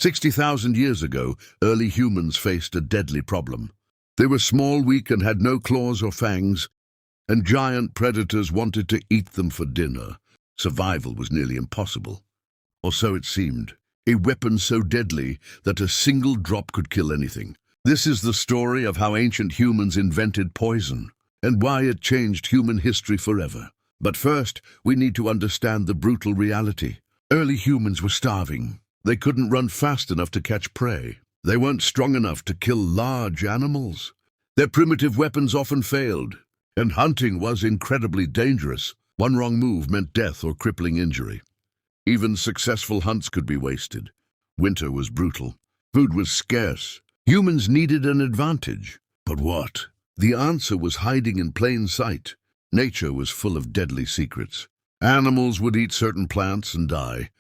60,000 years ago, early humans faced a deadly problem. They were small, weak, and had no claws or fangs, and giant predators wanted to eat them for dinner. Survival was nearly impossible. Or so it seemed. A weapon so deadly that a single drop could kill anything. This is the story of how ancient humans invented poison, and why it changed human history forever. But first, we need to understand the brutal reality. Early humans were starving. They couldn't run fast enough to catch prey. They weren't strong enough to kill large animals. Their primitive weapons often failed, and hunting was incredibly dangerous. One wrong move meant death or crippling injury. Even successful hunts could be wasted. Winter was brutal. Food was scarce. Humans needed an advantage. But what? The answer was hiding in plain sight. Nature was full of deadly secrets. Animals would eat certain plants and die.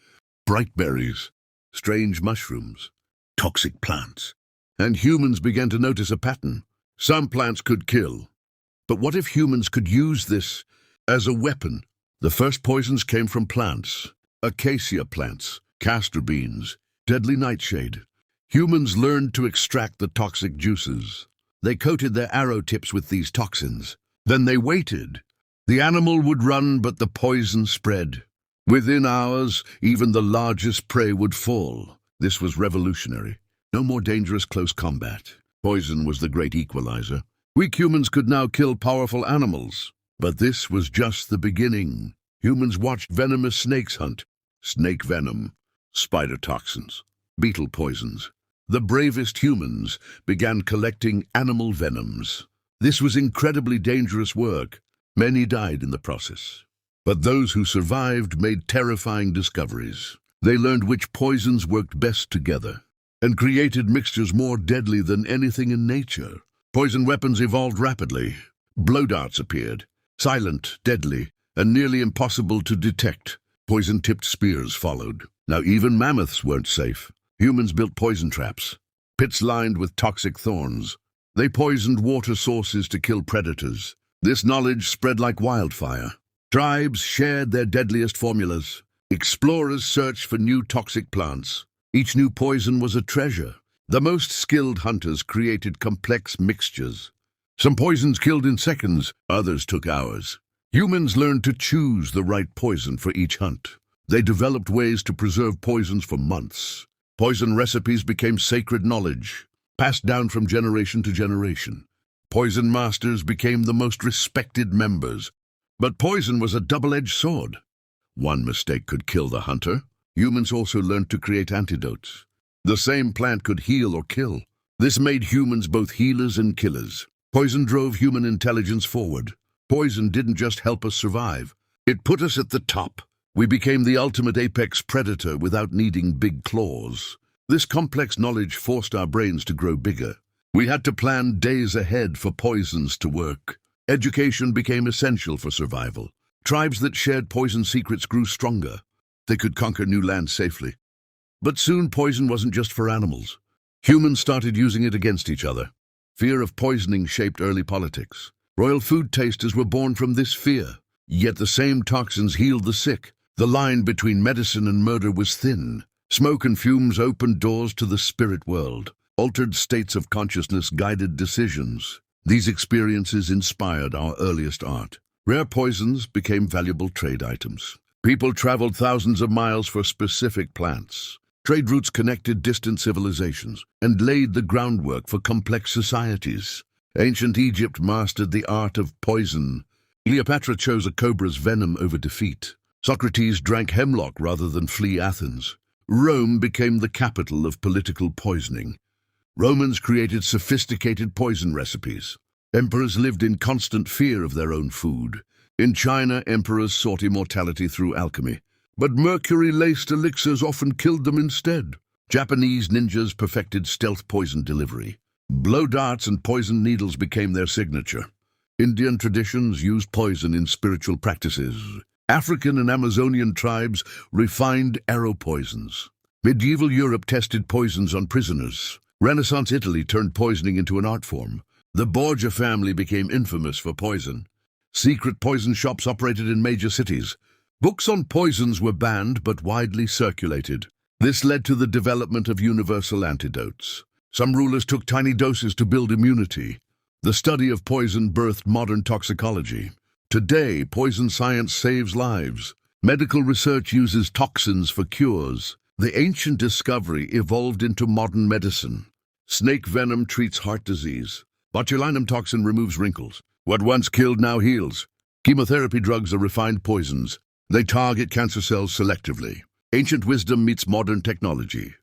Bright berries, strange mushrooms, toxic plants. And humans began to notice a pattern. Some plants could kill. But what if humans could use this as a weapon? The first poisons came from plants. Acacia plants, castor beans, deadly nightshade. Humans learned to extract the toxic juices. They coated their arrow tips with these toxins. Then they waited. The animal would run, but the poison spread. Within hours, even the largest prey would fall. This was revolutionary. No more dangerous close combat. Poison was the great equalizer. Weak humans could now kill powerful animals. But this was just the beginning. Humans watched venomous snakes hunt. Snake venom, spider toxins, beetle poisons. The bravest humans began collecting animal venoms. This was incredibly dangerous work. Many died in the process. But those who survived made terrifying discoveries. They learned which poisons worked best together and created mixtures more deadly than anything in nature. Poison weapons evolved rapidly. Blow darts appeared, silent, deadly, and nearly impossible to detect. Poison-tipped spears followed. Now even mammoths weren't safe. Humans built poison traps, pits lined with toxic thorns. They poisoned water sources to kill predators. This knowledge spread like wildfire. Tribes shared their deadliest formulas. Explorers searched for new toxic plants. Each new poison was a treasure. The most skilled hunters created complex mixtures. Some poisons killed in seconds, others took hours. Humans learned to choose the right poison for each hunt. They developed ways to preserve poisons for months. Poison recipes became sacred knowledge, passed down from generation to generation. Poison masters became the most respected members. But poison was a double-edged sword. One mistake could kill the hunter. Humans also learned to create antidotes. The same plant could heal or kill. This made humans both healers and killers. Poison drove human intelligence forward. Poison didn't just help us survive. It put us at the top. We became the ultimate apex predator without needing big claws. This complex knowledge forced our brains to grow bigger. We had to plan days ahead for poisons to work. Education became essential for survival. Tribes that shared poison secrets grew stronger. They could conquer new lands safely. But soon poison wasn't just for animals. Humans started using it against each other. Fear of poisoning shaped early politics. Royal food tasters were born from this fear. Yet the same toxins healed the sick. The line between medicine and murder was thin. Smoke and fumes opened doors to the spirit world. Altered states of consciousness guided decisions. These experiences inspired our earliest art. Rare poisons became valuable trade items. People traveled thousands of miles for specific plants. Trade routes connected distant civilizations and laid the groundwork for complex societies. Ancient Egypt mastered the art of poison. Cleopatra chose a cobra's venom over defeat. Socrates drank hemlock rather than flee Athens. Rome became the capital of political poisoning. Romans created sophisticated poison recipes. Emperors lived in constant fear of their own food. In China, emperors sought immortality through alchemy. But mercury-laced elixirs often killed them instead. Japanese ninjas perfected stealth poison delivery. Blow darts and poison needles became their signature. Indian traditions used poison in spiritual practices. African and Amazonian tribes refined arrow poisons. Medieval Europe tested poisons on prisoners. Renaissance Italy turned poisoning into an art form. The Borgia family became infamous for poison. Secret poison shops operated in major cities. Books on poisons were banned but widely circulated. This led to the development of universal antidotes. Some rulers took tiny doses to build immunity. The study of poison birthed modern toxicology. Today, poison science saves lives. Medical research uses toxins for cures. The ancient discovery evolved into modern medicine. Snake venom treats heart disease. Botulinum toxin removes wrinkles. What once killed now heals. Chemotherapy drugs are refined poisons. They target cancer cells selectively. Ancient wisdom meets modern technology.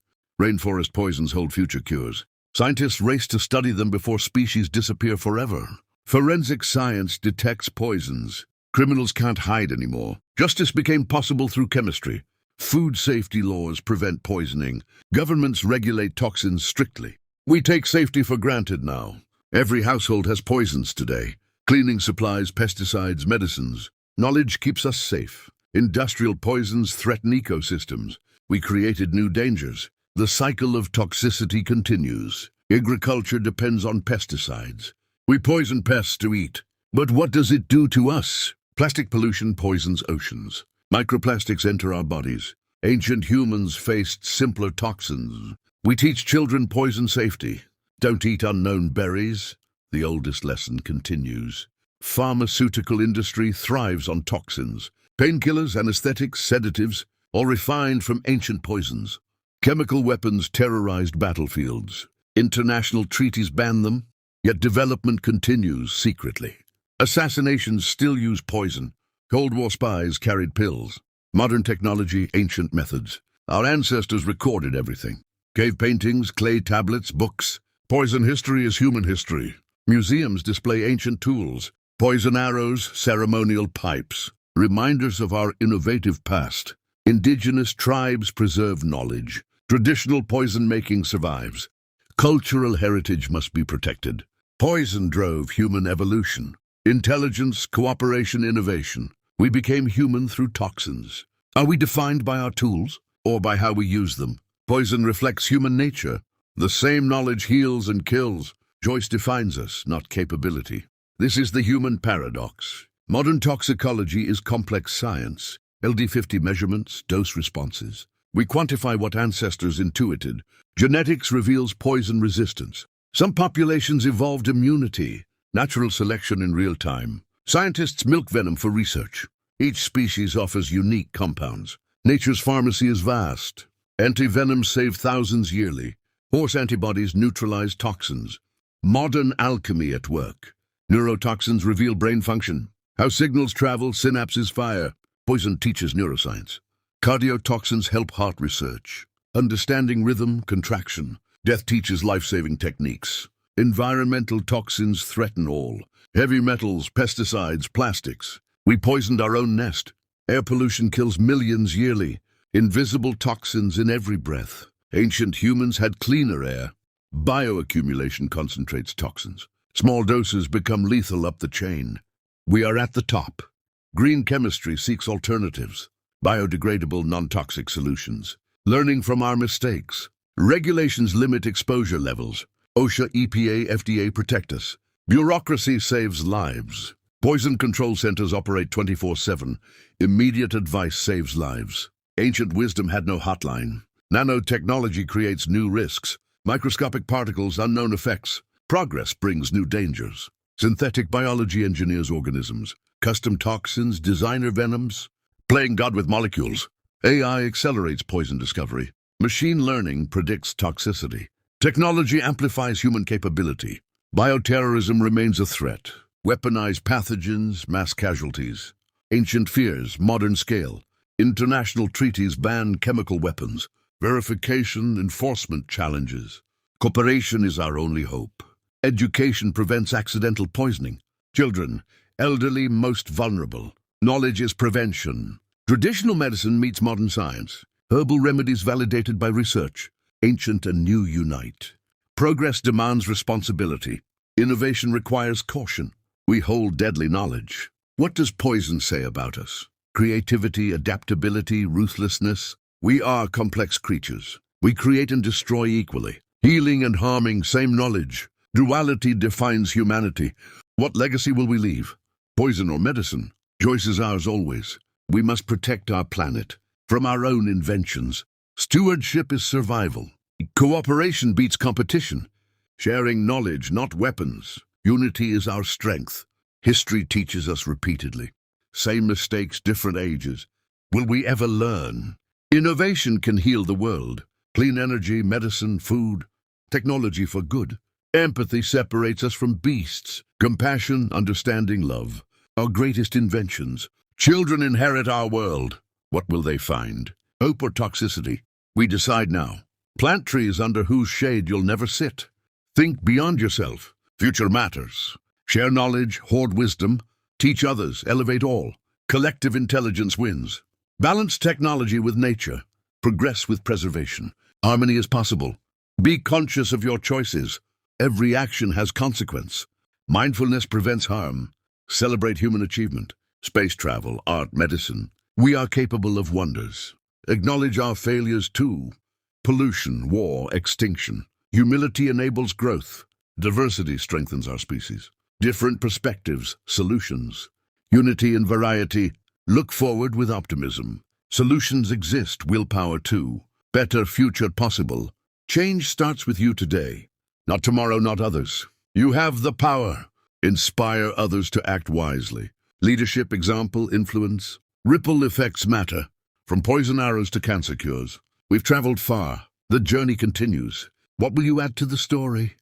Rainforest poisons hold future cures. Scientists race to study them before species disappear forever. Forensic science detects poisons. Criminals can't hide anymore. Justice became possible through chemistry. Food safety laws prevent poisoning. Governments regulate toxins strictly. We take safety for granted now. Every household has poisons today. Cleaning supplies, pesticides, medicines. Knowledge keeps us safe. Industrial poisons threaten ecosystems. We created new dangers. The cycle of toxicity continues. Agriculture depends on pesticides. We poison pests to eat. But what does it do to us? Plastic pollution poisons oceans. Microplastics enter our bodies. Ancient humans faced simpler toxins. We teach children poison safety. Don't eat unknown berries. The oldest lesson continues. Pharmaceutical industry thrives on toxins. Painkillers, anesthetics, sedatives, all refined from ancient poisons. Chemical weapons terrorized battlefields. International treaties ban them, yet development continues secretly. Assassinations still use poison. Cold War spies carried pills. Modern technology, ancient methods. Our ancestors recorded everything. Cave paintings, clay tablets, books. Poison history is human history. Museums display ancient tools. Poison arrows, ceremonial pipes. Reminders of our innovative past. Indigenous tribes preserve knowledge. Traditional poison-making survives. Cultural heritage must be protected. Poison drove human evolution. Intelligence, cooperation, innovation. We became human through toxins. Are we defined by our tools, or by how we use them? Poison reflects human nature. The same knowledge heals and kills. Choice defines us, not capability. This is the human paradox. Modern toxicology is complex science. LD50 measurements, dose responses. We quantify what ancestors intuited. Genetics reveals poison resistance. Some populations evolved immunity. Natural selection in real time. Scientists milk venom for research. Each species offers unique compounds. Nature's pharmacy is vast. Antivenoms save thousands yearly. Horse antibodies neutralize toxins. Modern alchemy at work. Neurotoxins reveal brain function. How signals travel, synapses fire. Poison teaches neuroscience. Cardiotoxins help heart research. Understanding rhythm, contraction. Death teaches life-saving techniques. Environmental toxins threaten all. Heavy metals, pesticides, plastics. We poisoned our own nest. Air pollution kills millions yearly. Invisible toxins in every breath. Ancient humans had cleaner air. Bioaccumulation concentrates toxins. Small doses become lethal up the chain. We are at the top. Green chemistry seeks alternatives. Biodegradable, non-toxic solutions. Learning from our mistakes. Regulations limit exposure levels. OSHA, EPA, FDA protect us. Bureaucracy saves lives. Poison control centers operate 24/7. Immediate advice saves lives. Ancient wisdom had no hotline. Nanotechnology creates new risks. Microscopic particles, unknown effects. Progress brings new dangers. Synthetic biology engineers organisms. Custom toxins, designer venoms. Playing God with molecules. AI accelerates poison discovery. Machine learning predicts toxicity. Technology amplifies human capability. Bioterrorism remains a threat. Weaponized pathogens, mass casualties. Ancient fears, modern scale. International treaties ban chemical weapons. Verification, enforcement challenges. Cooperation is our only hope. Education prevents accidental poisoning. Children, elderly, most vulnerable. Knowledge is prevention. Traditional medicine meets modern science. Herbal remedies validated by research. Ancient and new unite. Progress demands responsibility. Innovation requires caution. We hold deadly knowledge. What does poison say about us? Creativity, adaptability, ruthlessness. We are complex creatures. We create and destroy equally. Healing and harming, same knowledge. Duality defines humanity. What legacy will we leave? Poison or medicine? Choice is ours always. We must protect our planet from our own inventions. Stewardship is survival. Cooperation beats competition. Sharing knowledge, not weapons. Unity is our strength. History teaches us repeatedly. Same mistakes, different ages. Will we ever learn? Innovation can heal the world. Clean energy, medicine, food, technology for good. Empathy separates us from beasts. Compassion, understanding, love. Our greatest inventions. Children inherit our world. What will they find? Hope or toxicity? We decide now. Plant trees under whose shade you'll never sit. Think beyond yourself. Future matters. Share knowledge, hoard wisdom. Teach others, elevate all. Collective intelligence wins. Balance technology with nature. Progress with preservation. Harmony is possible. Be conscious of your choices. Every action has consequence. Mindfulness prevents harm. Celebrate human achievement. Space travel, art, medicine. We are capable of wonders. Acknowledge our failures too. Pollution, war, extinction. Humility enables growth. Diversity strengthens our species. Different perspectives, solutions. Unity and variety. Look forward with optimism. Solutions exist, willpower too. Better future possible. Change starts with you today. Not tomorrow, not others. You have the power. Inspire others to act wisely. Leadership, example, influence. Ripple effects matter. From poison arrows to cancer cures. We've traveled far. The journey continues. What will you add to the story?